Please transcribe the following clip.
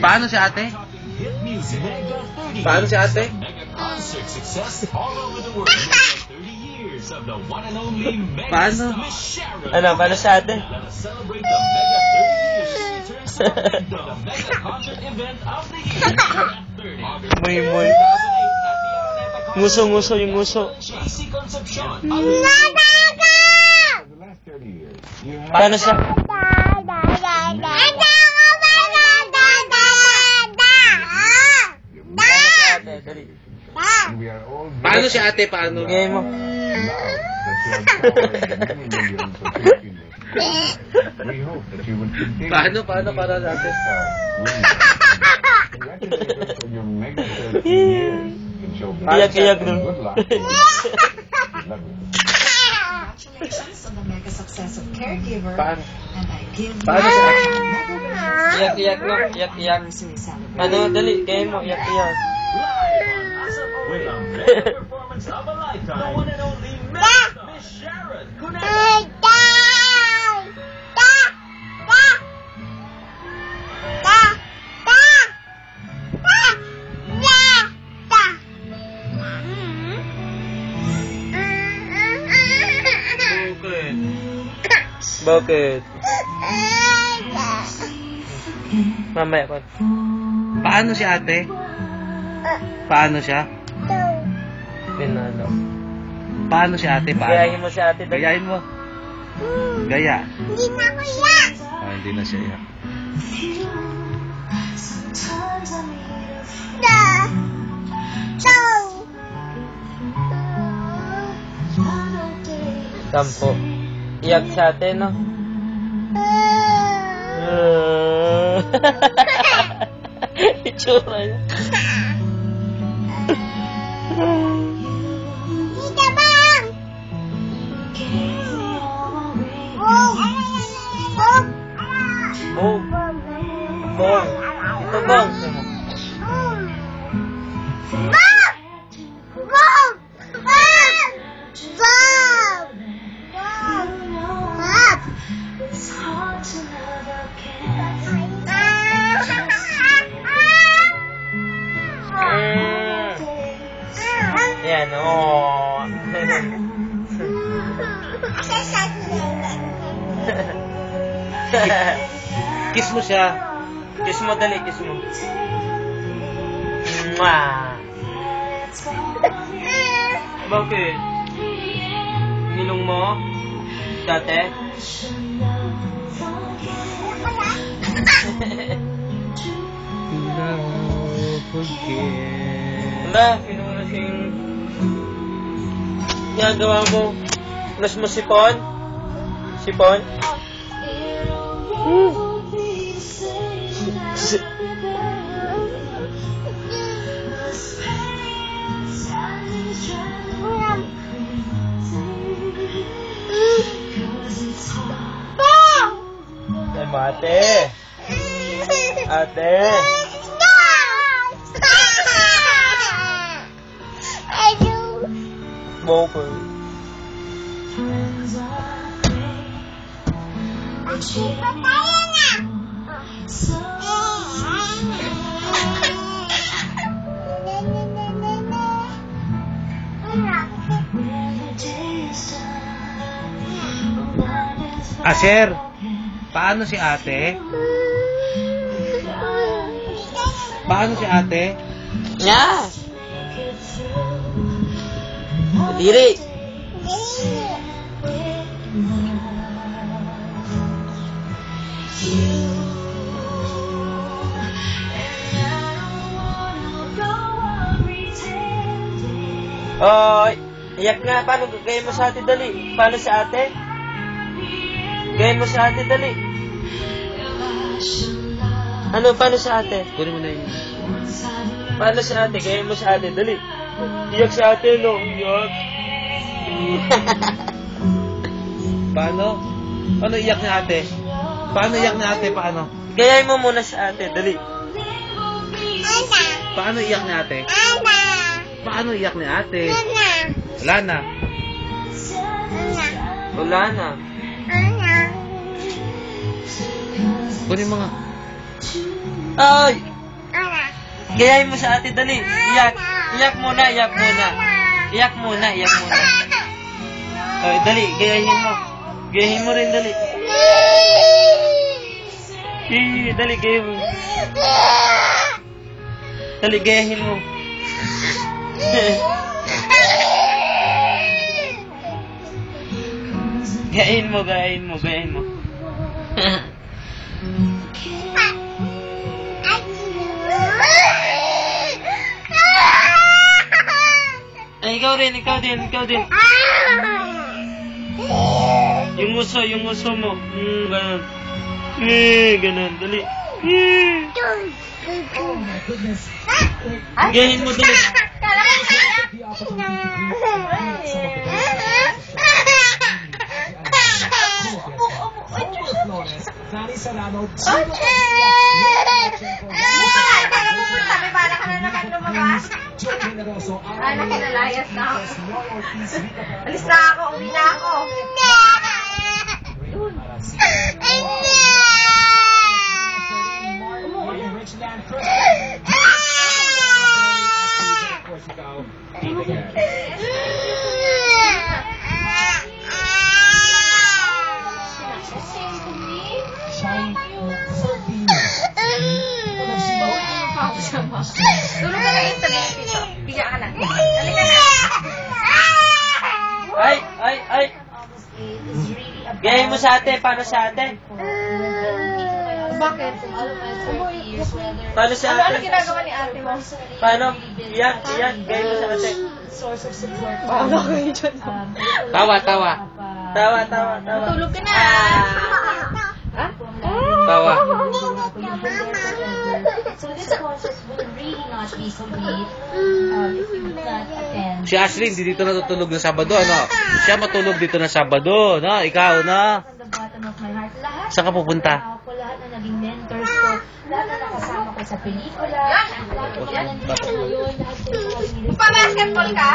Paano si ate? Paano si ate? Paano? Ano, paano si ate? Muy. Nguso yung nguso. Paano siya? Paano si ate? Paano? Game mo. Paano para natin? Iyak dun. Congratulations on the mega success of Caregiver. Paano? And I give Paano si ate? Iyak no, iyak. anniversary celebration. Ano, dali, game mo, iyak. With a mega performance of a lifetime, the one and only Miss Sharon Cuneta. Bakit? Mamaya ko. Paano si ate? Paano siya? Pinalo. Paano si ate? Gayahin Paano? mo si ate. dali. Gayahin mo. Gaya. Hindi na ko yan. Ah, hindi na siya iyak. Sampo. Iyak si ate, no? Itsura niya. Dito bang? Bong. Bong. Ito bong. Yan, oh. Kiss mo siya. Kiss mo, dali, kiss mo. Mwah. Bakit? Nilong mo? Dati? Wala, pinuna siya yung ginagawa mo. Nas mo sipon? Sipon? Ay, mate. Ate. Boko. Asher, paano si ate? Paano si ate? Nya. Diri. Oh, iyak nga. Paano gaya mo sa ate, dali? Paano sa ate? Gaya mo sa ate, dali. Ano, paano sa ate? Kunin mo na yun. Paano sa ate? Gaya mo sa ate, dali. Iyak sa ate, no? Iyak. Paano? Paano iyak ni ate? Paano iyak ni ate? Paano? Gayahin mo muna sa ate, dali. Paano iyak ni ate? Paano iyak ni ate? Wala na. Wala na. Kunin mo nga. Ay! Gayahin mo sa ate, dali. Iyak. Iyak muna, iyak muna. Iyak muna, iyak muna. Ay, dali, gayahin mo. Gayahin mo rin, dali. Dali, gayahin mo. Dali, gayahin mo. Gayahin mo, gayahin mo, gayahin mo. Ay, ikaw din, ikaw din, ikaw din. Yung uso mo. Ganun. Ganun, dali. Gayahin mo, dali. Danny Serrano. Sabi para ka na naman lumabas. Joe Generoso. Ano, kinalayas na ako. Alis na ako, uwi na ako. Richland first. Of course, ikaw. Shine 13. Tulog ka na yung sabi dito. Bigyan ka na. Halika na. Ay. Gayahin mo sa ate. Paano sa ate? Bakit? Paano sa Ano ate? ginagawa ni ate mo? Paano? Iyak. Gayahin mo sa ate. Source of support. Paano kayo dyan? Tawa. Tawa. Tulog ka na. Ha? Tawa. So this process will really not be complete if we do not attend. Si Ashley hindi dito natutulog ng Sabado, ano? Siya matulog dito ng Sabado, no? Ikaw, no? From the bottom of my heart, lahat Saan ka pupunta? ko, lahat na naging mentors ko, lahat na nakasama ko sa pelikula, lahat na nandito ngayon, lahat ko Pa-basketball ka?